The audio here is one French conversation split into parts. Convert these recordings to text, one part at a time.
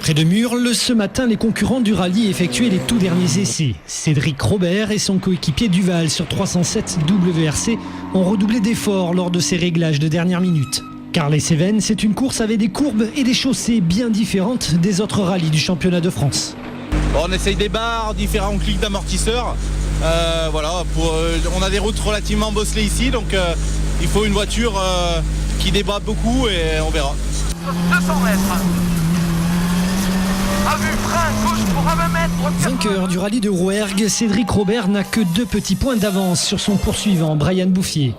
Près de Murles, ce matin, les concurrents du rallye effectuaient les tout derniers essais. Cédric Robert et son coéquipier Duval sur 307 WRC ont redoublé d'efforts lors de ces réglages de dernière minute. Car les Cévennes, c'est une course avec des courbes et des chaussées bien différentes des autres rallyes du championnat de France. On essaye des barres, différents clics d'amortisseurs. On a des routes relativement bosselées ici, donc il faut une voiture qui débat beaucoup et on verra. 200 mètres. À vue, frein, gauche pour 20 mètres. Vainqueur du rallye de Rouergue, Cédric Robert n'a que 2 petits points d'avance sur son poursuivant, Brian Bouffier.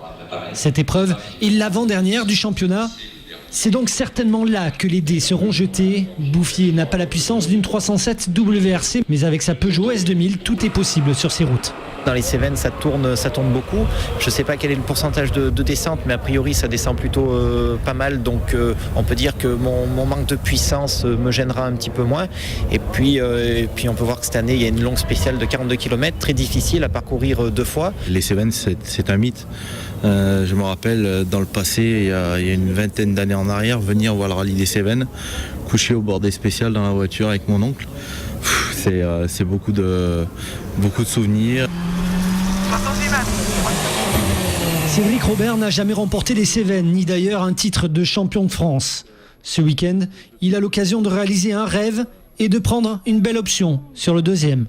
Cette épreuve est l'avant-dernière du championnat. C'est donc certainement là que les dés seront jetés. Bouffier n'a pas la puissance d'une 307 WRC, mais avec sa Peugeot S2000, tout est possible sur ces routes. Dans les Cévennes, ça tourne beaucoup. Je ne sais pas quel est le pourcentage de descente, mais a priori, ça descend plutôt pas mal. Donc, on peut dire que mon manque de puissance me gênera un petit peu moins. Et puis, on peut voir que cette année, il y a une longue spéciale de 42 km, très difficile à parcourir 2 fois. Les Cévennes, c'est un mythe. Je me rappelle, dans le passé, il y a une vingtaine d'années en arrière, venir voir le rallye des Cévennes, coucher au bord des spéciales dans la voiture avec mon oncle. C'est beaucoup de souvenirs. Cédric Robert n'a jamais remporté les Cévennes, ni d'ailleurs un titre de champion de France. Ce week-end, il a l'occasion de réaliser un rêve et de prendre une belle option sur le 2e.